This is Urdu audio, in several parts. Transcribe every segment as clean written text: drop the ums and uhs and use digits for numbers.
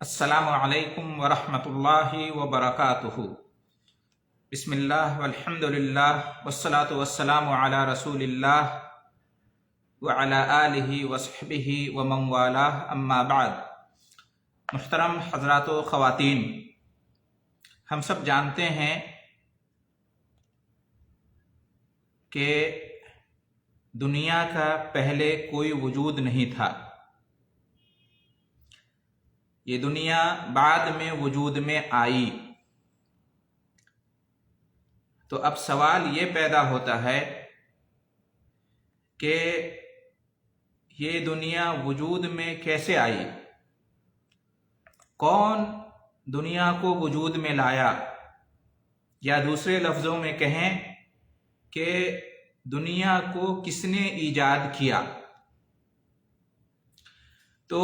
السلام علیکم ورحمۃ اللہ وبرکاتہ۔ بسم اللہ والحمد للہ والصلاۃ والسلام علی رسول اللہ وعلی آلہ وصحبہ ومن والہ، اما بعد۔ محترم حضرات و خواتین، ہم سب جانتے ہیں کہ دنیا کا پہلے کوئی وجود نہیں تھا، یہ دنیا بعد میں وجود میں آئی۔ تو اب سوال یہ پیدا ہوتا ہے کہ یہ دنیا وجود میں کیسے آئی؟ کون دنیا کو وجود میں لایا؟ یا دوسرے لفظوں میں کہیں کہ دنیا کو کس نے ایجاد کیا؟ تو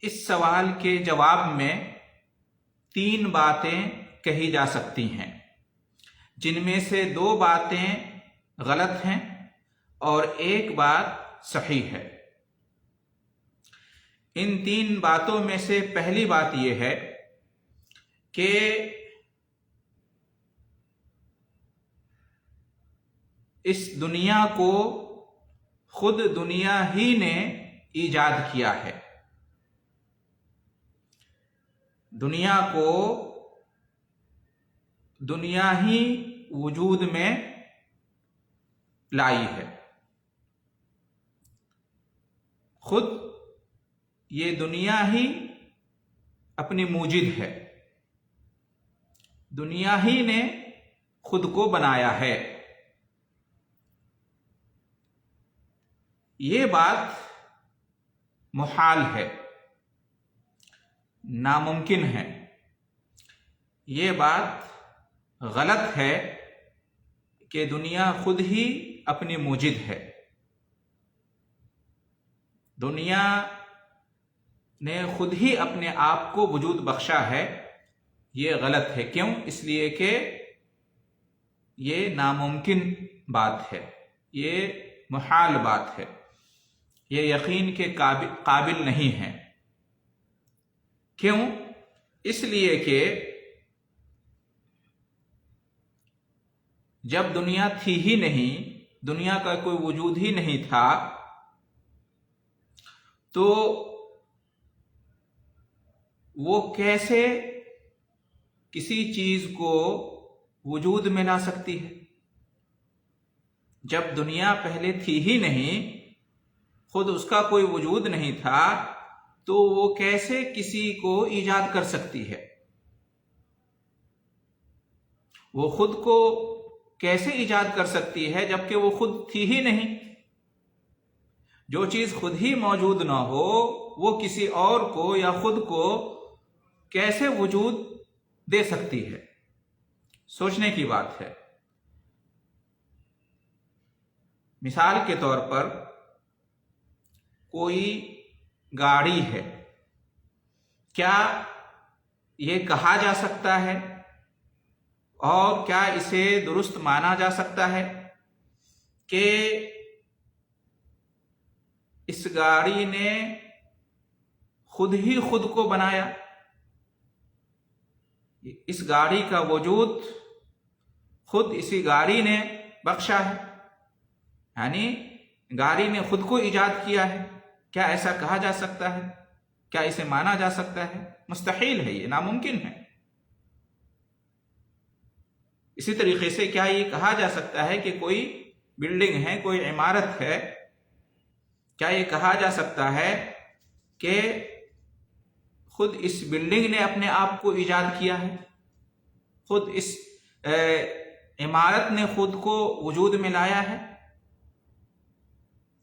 اس سوال کے جواب میں 3 باتیں کہی جا سکتی ہیں، جن میں سے 2 باتیں غلط ہیں اور 1 بات صحیح ہے۔ ان 3 باتوں میں سے پہلی بات یہ ہے کہ اس دنیا کو خود دنیا ہی نے ایجاد کیا ہے۔ دنیا کو دنیا ہی وجود میں لائی ہے، خود یہ دنیا ہی اپنی موجد ہے، دنیا ہی نے خود کو بنایا ہے۔ یہ بات محال ہے، ناممکن ہے، یہ بات غلط ہے کہ دنیا خود ہی اپنی موجد ہے۔ دنیا نے خود ہی اپنے آپ کو وجود بخشا ہے، یہ غلط ہے۔ کیوں؟ اس لیے کہ یہ ناممکن بات ہے، یہ محال بات ہے، یہ یقین کے قابل نہیں ہے۔ کیوں؟ اس لیے کہ جب دنیا تھی ہی نہیں، دنیا کا کوئی وجود ہی نہیں تھا، تو وہ کیسے کسی چیز کو وجود میں لا سکتی ہے؟ جب دنیا پہلے تھی ہی نہیں، خود اس کا کوئی وجود نہیں تھا، تو وہ کیسے کسی کو ایجاد کر سکتی ہے؟ وہ خود کو کیسے ایجاد کر سکتی ہے جبکہ وہ خود تھی ہی نہیں؟ جو چیز خود ہی موجود نہ ہو، وہ کسی اور کو یا خود کو کیسے وجود دے سکتی ہے؟ سوچنے کی بات ہے۔ مثال کے طور پر کوئی گاڑی ہے، کیا یہ کہا جا سکتا ہے اور کیا اسے درست مانا جا سکتا ہے کہ اس گاڑی نے خود ہی خود کو بنایا؟ اس گاڑی کا وجود خود اسی گاڑی نے بخشا ہے، یعنی گاڑی نے خود کو ایجاد کیا ہے۔ کیا ایسا کہا جا سکتا ہے؟ کیا اسے مانا جا سکتا ہے؟ مستحیل ہے، یہ ناممکن ہے۔ اسی طریقے سے کیا یہ کہا جا سکتا ہے کہ کوئی بلڈنگ ہے، کوئی عمارت ہے، کیا یہ کہا جا سکتا ہے کہ خود اس بلڈنگ نے اپنے آپ کو ایجاد کیا ہے، خود اس عمارت نے خود کو وجود میں لایا ہے؟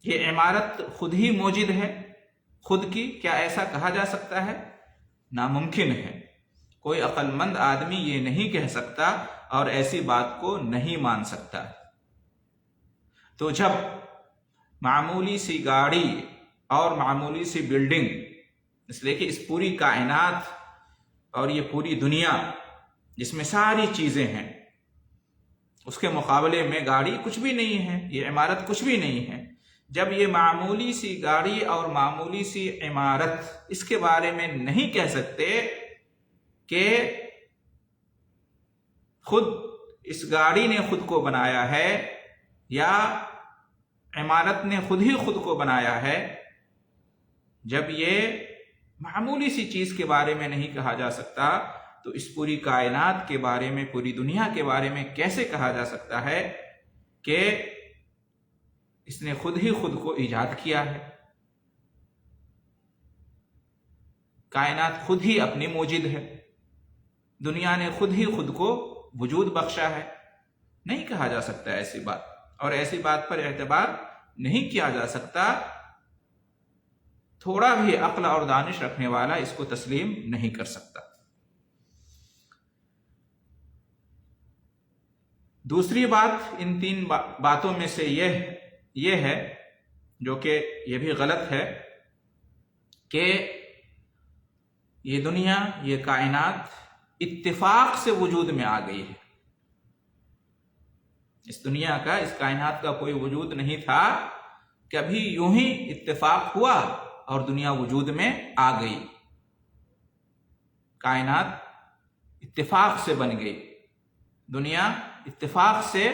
یہ عمارت خود ہی موجود ہے خود کی، کیا ایسا کہا جا سکتا ہے؟ ناممکن ہے۔ کوئی عقل مند آدمی یہ نہیں کہہ سکتا اور ایسی بات کو نہیں مان سکتا۔ تو جب معمولی سی گاڑی اور معمولی سی بلڈنگ، اس لیے کہ اس پوری کائنات اور یہ پوری دنیا جس میں ساری چیزیں ہیں، اس کے مقابلے میں گاڑی کچھ بھی نہیں ہے، یہ عمارت کچھ بھی نہیں ہے۔ جب یہ معمولی سی گاڑی اور معمولی سی عمارت اس کے بارے میں نہیں کہہ سکتے کہ خود اس گاڑی نے خود کو بنایا ہے یا عمارت نے خود ہی خود کو بنایا ہے، جب یہ معمولی سی چیز کے بارے میں نہیں کہا جا سکتا تو اس پوری کائنات کے بارے میں، پوری دنیا کے بارے میں کیسے کہا جا سکتا ہے کہ اس نے خود ہی خود کو ایجاد کیا ہے، کائنات خود ہی اپنی موجد ہے، دنیا نے خود ہی خود کو وجود بخشا ہے؟ نہیں کہا جا سکتا ایسی بات، اور ایسی بات پر اعتبار نہیں کیا جا سکتا۔ تھوڑا بھی عقل اور دانش رکھنے والا اس کو تسلیم نہیں کر سکتا۔ دوسری بات ان تین باتوں میں سے یہ ہے جو کہ یہ بھی غلط ہے کہ یہ دنیا، یہ کائنات اتفاق سے وجود میں آ گئی ہے۔ اس دنیا کا، اس کائنات کا کوئی وجود نہیں تھا، کبھی یوں ہی اتفاق ہوا اور دنیا وجود میں آ گئی، کائنات اتفاق سے بن گئی، دنیا اتفاق سے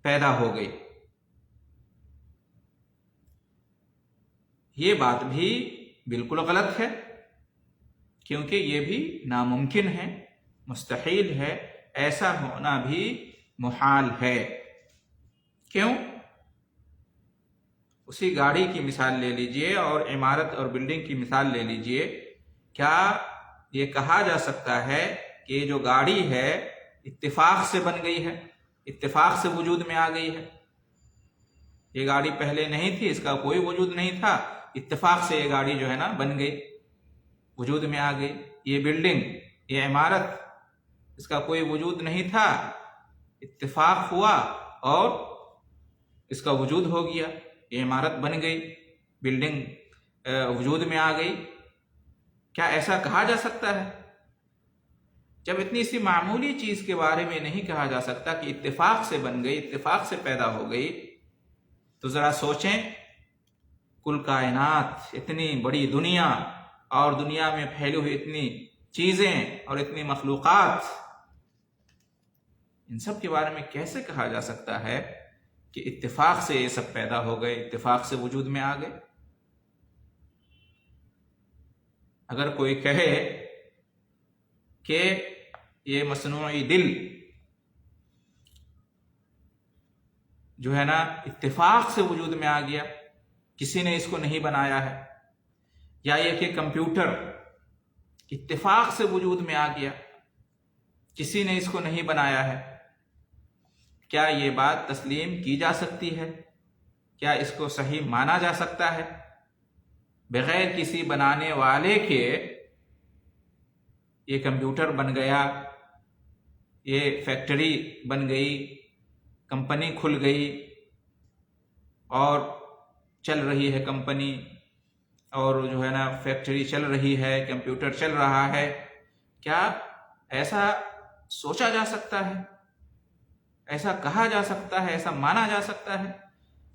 پیدا ہو گئی۔ یہ بات بھی بالکل غلط ہے، کیونکہ یہ بھی ناممکن ہے، مستحیل ہے، ایسا ہونا بھی محال ہے۔ کیوں؟ اسی گاڑی کی مثال لے لیجئے اور عمارت اور بلڈنگ کی مثال لے لیجئے، کیا یہ کہا جا سکتا ہے کہ یہ جو گاڑی ہے اتفاق سے بن گئی ہے، اتفاق سے وجود میں آ گئی ہے؟ یہ گاڑی پہلے نہیں تھی، اس کا کوئی وجود نہیں تھا، اتفاق سے یہ گاڑی جو ہے نا بن گئی، وجود میں آ گئی۔ یہ بلڈنگ، یہ عمارت، اس کا کوئی وجود نہیں تھا، اتفاق ہوا اور اس کا وجود ہو گیا، یہ عمارت بن گئی، بلڈنگ وجود میں آ گئی۔ کیا ایسا کہا جا سکتا ہے؟ جب اتنی سی معمولی چیز کے بارے میں نہیں کہا جا سکتا کہ اتفاق سے بن گئی، اتفاق سے پیدا ہو گئی، تو ذرا سوچیں، کل کائنات، اتنی بڑی دنیا اور دنیا میں پھیلی ہوئی اتنی چیزیں اور اتنی مخلوقات، ان سب کے بارے میں کیسے کہا جا سکتا ہے کہ اتفاق سے یہ سب پیدا ہو گئے، اتفاق سے وجود میں آ گئے؟ اگر کوئی کہے کہ یہ مصنوعی دل جو ہے نا اتفاق سے وجود میں آ گیا، کسی نے اس کو نہیں بنایا ہے، یا یہ کہ کمپیوٹر اتفاق سے وجود میں آ گیا، کسی نے اس کو نہیں بنایا ہے، کیا یہ بات تسلیم کی جا سکتی ہے؟ کیا اس کو صحیح مانا جا سکتا ہے؟ بغیر کسی بنانے والے کے یہ کمپیوٹر بن گیا، یہ فیکٹری بن گئی، کمپنی کھل گئی اور چل رہی ہے کمپنی، اور جو ہے نا فیکٹری چل رہی ہے، کمپیوٹر چل رہا ہے؟ کیا ایسا سوچا جا سکتا ہے؟ ایسا کہا جا سکتا ہے؟ ایسا مانا جا سکتا ہے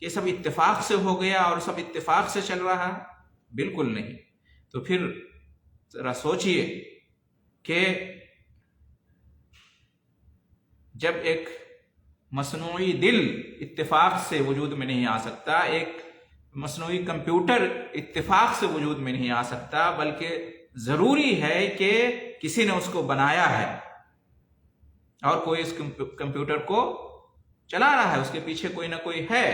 کہ سب اتفاق سے ہو گیا اور سب اتفاق سے چل رہا ہے؟ بالکل نہیں۔ تو پھر ذرا سوچئے کہ جب ایک مصنوعی دل اتفاق سے وجود میں نہیں آ سکتا، ایک مصنوعی کمپیوٹر اتفاق سے وجود میں نہیں آ سکتا، بلکہ ضروری ہے کہ کسی نے اس کو بنایا ہے اور کوئی اس کمپیوٹر کو چلا رہا ہے، اس کے پیچھے کوئی نہ کوئی ہے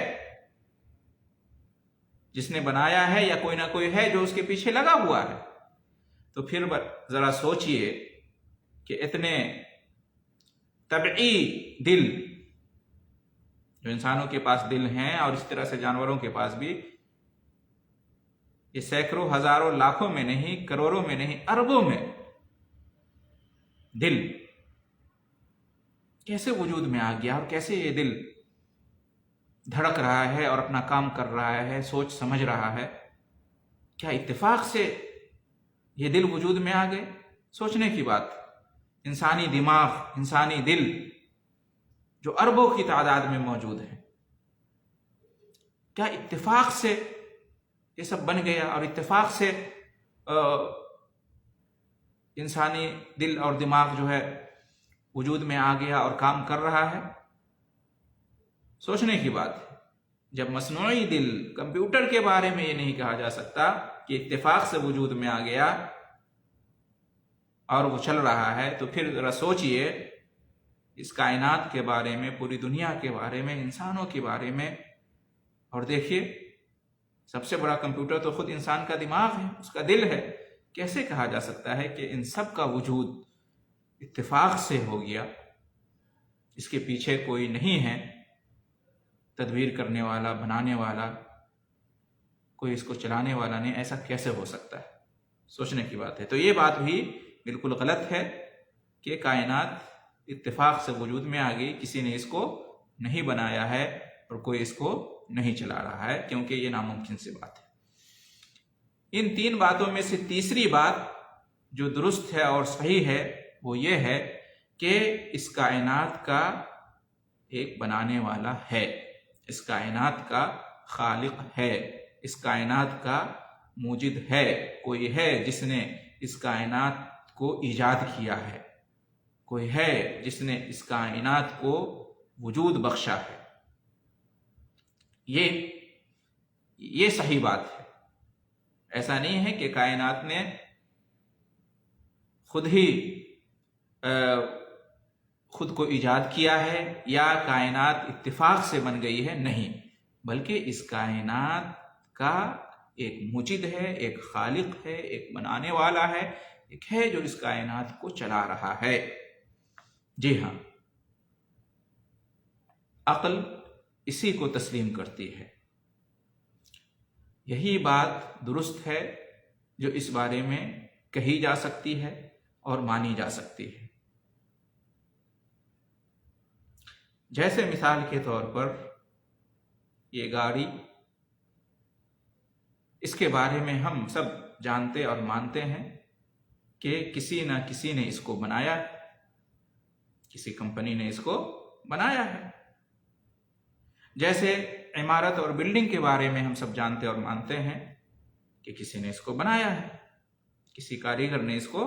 جس نے بنایا ہے، یا کوئی نہ کوئی ہے جو اس کے پیچھے لگا ہوا ہے۔ تو پھر ذرا سوچئے کہ اتنے طبعی دل جو انسانوں کے پاس دل ہیں، اور اس طرح سے جانوروں کے پاس بھی، یہ سینکڑوں، ہزاروں، لاکھوں میں نہیں، کروڑوں میں نہیں، اربوں میں دل کیسے وجود میں آ گیا، اور کیسے یہ دل دھڑک رہا ہے اور اپنا کام کر رہا ہے، سوچ سمجھ رہا ہے؟ کیا اتفاق سے یہ دل وجود میں آ گئے؟ سوچنے کی بات۔ انسانی دماغ، انسانی دل جو اربوں کی تعداد میں موجود ہے، کیا اتفاق سے یہ سب بن گیا اور اتفاق سے انسانی دل اور دماغ جو ہے وجود میں آ گیا اور کام کر رہا ہے؟ سوچنے کی بات ہے۔ جب مصنوعی دل کمپیوٹر کے بارے میں یہ نہیں کہا جا سکتا کہ اتفاق سے وجود میں آ گیا اور وہ چل رہا ہے، تو پھر ذرا سوچئے اس کائنات کے بارے میں، پوری دنیا کے بارے میں، انسانوں کے بارے میں، اور دیکھیے سب سے بڑا کمپیوٹر تو خود انسان کا دماغ ہے، اس کا دل ہے۔ کیسے کہا جا سکتا ہے کہ ان سب کا وجود اتفاق سے ہو گیا؟ اس کے پیچھے کوئی نہیں ہے تدبیر کرنے والا، بنانے والا، کوئی اس کو چلانے والا نہیں، ایسا کیسے ہو سکتا ہے؟ سوچنے کی بات ہے۔ تو یہ بات بھی بالکل غلط ہے کہ کائنات اتفاق سے وجود میں آ گئی، کسی نے اس کو نہیں بنایا ہے اور کوئی اس کو نہیں چلا رہا ہے، کیونکہ یہ ناممکن سی بات ہے۔ ان تین باتوں میں سے تیسری بات جو درست ہے اور صحیح ہے وہ یہ ہے کہ اس کائنات کا ایک بنانے والا ہے، اس کائنات کا خالق ہے، اس کائنات کا موجد ہے، کوئی ہے جس نے اس کائنات کو ایجاد کیا ہے، کوئی ہے جس نے اس کائنات کو وجود بخشا ہے۔ یہ صحیح بات ہے۔ ایسا نہیں ہے کہ کائنات نے خود ہی خود کو ایجاد کیا ہے یا کائنات اتفاق سے بن گئی ہے، نہیں، بلکہ اس کائنات کا ایک موجد ہے، ایک خالق ہے، ایک بنانے والا ہے، ایک ہے جو اس کائنات کو چلا رہا ہے۔ جی ہاں، عقل اسی کو تسلیم کرتی ہے۔ یہی بات درست ہے جو اس بارے میں کہی جا سکتی ہے اور مانی جا سکتی ہے۔ جیسے مثال کے طور پر یہ گاڑی، اس کے بارے میں ہم سب جانتے اور مانتے ہیں کہ کسی نہ کسی نے اس کو بنایا ہے، کسی کمپنی نے اس کو بنایا ہے۔ جیسے عمارت اور بلڈنگ کے بارے میں ہم سب جانتے اور مانتے ہیں کہ کسی نے اس کو بنایا ہے، کسی کاریگر نے اس کو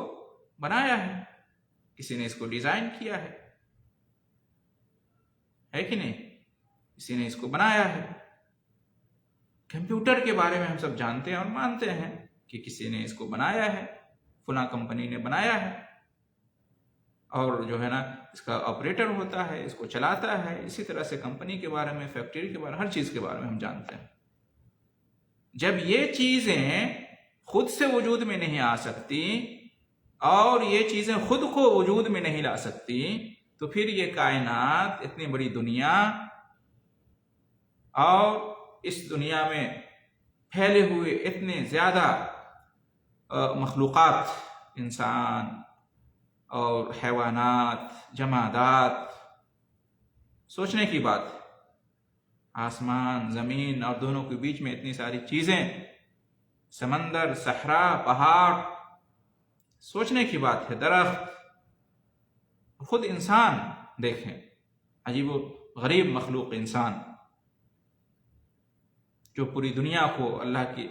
بنایا ہے، کسی نے اس کو ڈیزائن کیا ہے کہ نہیں؟ کسی نے اس کو بنایا ہے۔ کمپیوٹر کے بارے میں ہم سب جانتے ہیں اور مانتے ہیں کہ کسی نے اس کو بنایا ہے، فلاں کمپنی نے بنایا ہے، اور جو ہے نا اس کا آپریٹر ہوتا ہے، اس کو چلاتا ہے۔ اسی طرح سے کمپنی کے بارے میں، فیکٹری کے بارے میں، ہر چیز کے بارے میں ہم جانتے ہیں۔ جب یہ چیزیں خود سے وجود میں نہیں آ سکتی اور یہ چیزیں خود کو وجود میں نہیں لا سکتی، تو پھر یہ کائنات، اتنی بڑی دنیا، اور اس دنیا میں پھیلے ہوئے اتنے زیادہ مخلوقات، انسان اور حیوانات، جمادات، سوچنے کی بات ہے۔ آسمان، زمین اور دونوں کے بیچ میں اتنی ساری چیزیں، سمندر، صحرا، پہاڑ، سوچنے کی بات ہے، درخت، خود انسان دیکھیں، عجیب و غریب مخلوق انسان جو پوری دنیا کو اللہ کی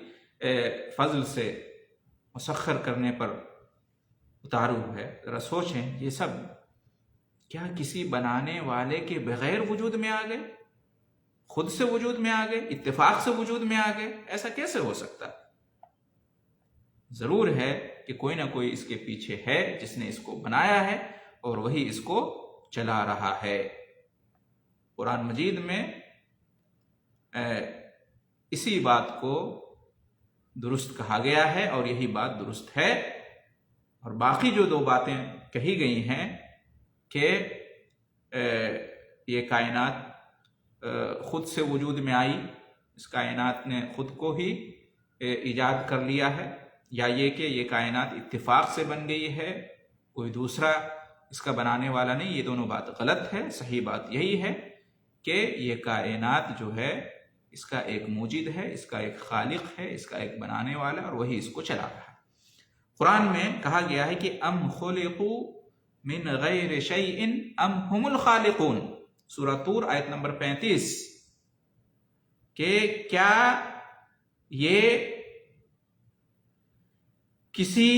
فضل سے مسخر کرنے پر اتارو ہے۔ ذرا سوچیں، یہ سب کیا کسی بنانے والے کے بغیر وجود میں آ گئے؟ خود سے وجود میں آ گئے؟ اتفاق سے وجود میں آ گئے؟ ایسا کیسے ہو سکتا؟ ضرور ہے کہ کوئی نہ کوئی اس کے پیچھے ہے جس نے اس کو بنایا ہے اور وہی اس کو چلا رہا ہے۔ قرآن مجید میں اسی بات کو درست کہا گیا ہے اور یہی بات درست ہے۔ اور باقی جو دو باتیں کہی گئی ہیں کہ یہ کائنات خود سے وجود میں آئی، اس کائنات نے خود کو ہی ایجاد کر لیا ہے، یا یہ کہ یہ کائنات اتفاق سے بن گئی ہے، کوئی دوسرا اس کا بنانے والا نہیں، یہ دونوں بات غلط ہے۔ صحیح بات یہی ہے کہ یہ کائنات جو ہے اس کا ایک موجد ہے، اس کا ایک خالق ہے، اس کا ایک بنانے والا، اور وہی اس کو چلا رہا ہے۔ قرآن میں کہا گیا ہے کہ ام خلقوا من غیر شیء ام هم الخالقون، سورہ طور آیت نمبر 35۔ کہ کیا یہ کسی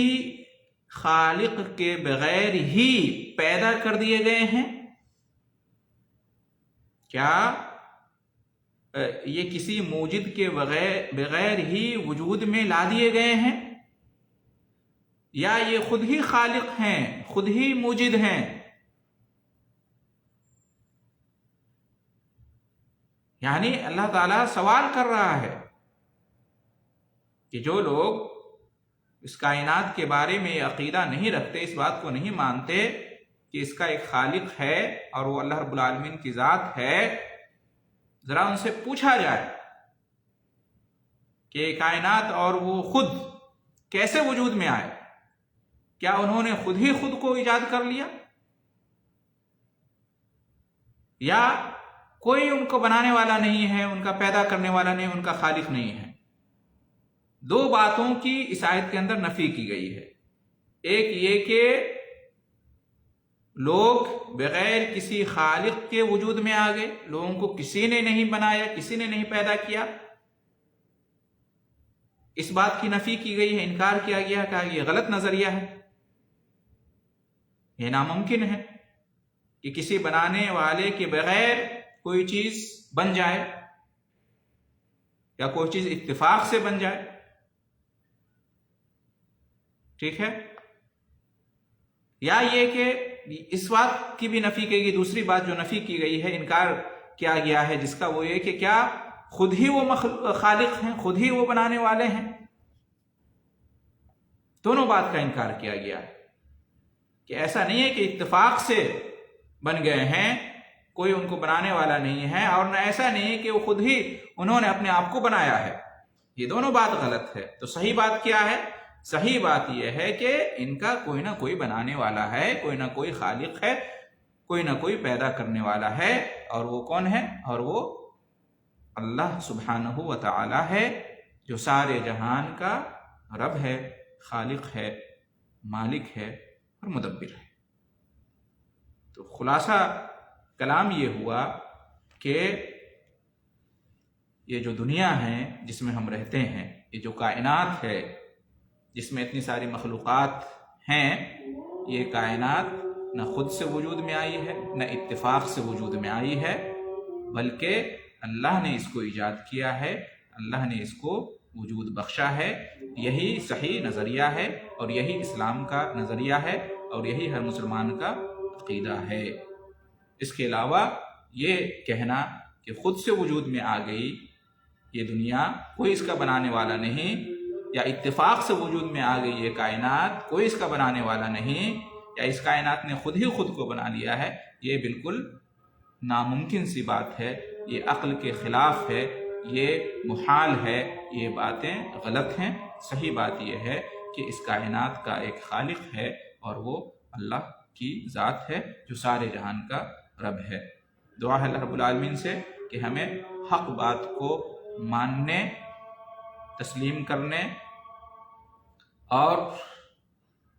خالق کے بغیر ہی پیدا کر دیے گئے ہیں؟ کیا یہ کسی موجد کے بغیر ہی وجود میں لا دیے گئے ہیں، یا یہ خود ہی خالق ہیں، خود ہی موجد ہیں؟ یعنی اللہ تعالیٰ سوال کر رہا ہے کہ جو لوگ اس کائنات کے بارے میں عقیدہ نہیں رکھتے، اس بات کو نہیں مانتے کہ اس کا ایک خالق ہے اور وہ اللہ رب العالمین کی ذات ہے، ذرا ان سے پوچھا جائے کہ کائنات اور وہ خود کیسے وجود میں آئے؟ کیا انہوں نے خود ہی خود کو ایجاد کر لیا، یا کوئی ان کو بنانے والا نہیں ہے، ان کا پیدا کرنے والا نہیں، ان کا خالق نہیں ہے؟ دو باتوں کی اس آیت کے اندر نفی کی گئی ہے۔ ایک یہ کہ لوگ بغیر کسی خالق کے وجود میں آ گئے، لوگوں کو کسی نے نہیں بنایا، کسی نے نہیں پیدا کیا، اس بات کی نفی کی گئی ہے، انکار کیا گیا، کہا یہ غلط نظریہ ہے، یہ ناممکن ہے کہ کسی بنانے والے کے بغیر کوئی چیز بن جائے یا کوئی چیز اتفاق سے بن جائے۔ ٹھیک ہے؟ یا یہ کہ اس بات کی بھی نفی کی گئی، دوسری بات جو نفی کی گئی ہے، انکار کیا گیا ہے جس کا، وہ یہ کہ کیا خود ہی وہ خالق ہیں، خود ہی وہ بنانے والے ہیں؟ دونوں بات کا انکار کیا گیا ہے کہ ایسا نہیں ہے کہ اتفاق سے بن گئے ہیں، کوئی ان کو بنانے والا نہیں ہے، اور نہ ایسا نہیں ہے کہ وہ خود ہی انہوں نے اپنے آپ کو بنایا ہے۔ یہ دونوں بات غلط ہے۔ تو صحیح بات کیا ہے؟ صحیح بات یہ ہے کہ ان کا کوئی نہ کوئی بنانے والا ہے، کوئی نہ کوئی خالق ہے، کوئی نہ کوئی پیدا کرنے والا ہے، اور وہ کون ہے؟ اور وہ اللہ سبحانہ و تعالی ہے، جو سارے جہان کا رب ہے، خالق ہے، مالک ہے اور مدبر ہے۔ تو خلاصہ کلام یہ ہوا کہ یہ جو دنیا ہے جس میں ہم رہتے ہیں، یہ جو کائنات ہے جس میں اتنی ساری مخلوقات ہیں، یہ کائنات نہ خود سے وجود میں آئی ہے، نہ اتفاق سے وجود میں آئی ہے، بلکہ اللہ نے اس کو ایجاد کیا ہے، اللہ نے اس کو وجود بخشا ہے۔ یہی صحیح نظریہ ہے، اور یہی اسلام کا نظریہ ہے، اور یہی ہر مسلمان کا عقیدہ ہے۔ اس کے علاوہ یہ کہنا کہ خود سے وجود میں آ گئی یہ دنیا، کوئی اس کا بنانے والا نہیں، یا اتفاق سے وجود میں آ گئی یہ کائنات، کوئی اس کا بنانے والا نہیں، یا اس کائنات نے خود ہی خود کو بنا لیا ہے، یہ بالکل ناممکن سی بات ہے، یہ عقل کے خلاف ہے، یہ محال ہے، یہ باتیں غلط ہیں۔ صحیح بات یہ ہے کہ اس کائنات کا ایک خالق ہے، اور وہ اللہ کی ذات ہے جو سارے جہان کا رب ہے۔ دعا ہے اللہ رب العالمین سے کہ ہمیں حق بات کو ماننے، تسلیم کرنے اور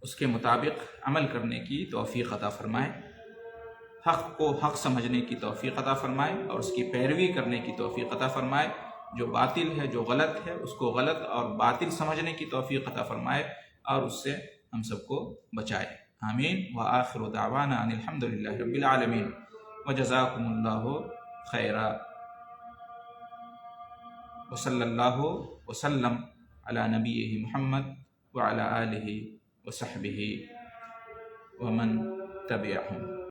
اس کے مطابق عمل کرنے کی توفیق عطا فرمائے، حق کو حق سمجھنے کی توفیق عطا فرمائے اور اس کی پیروی کرنے کی توفیق عطا فرمائے، جو باطل ہے، جو غلط ہے، اس کو غلط اور باطل سمجھنے کی توفیق عطا فرمائے، اور اس سے ہم سب کو بچائے۔ آمین۔ وآخر دعوانا ان الحمد للہ رب العالمین، وجزاکم اللہ خیرا، وصلی اللہ وسلم علی نبیہ محمد وعلی آلہ وصحبہ ومن تبعہم۔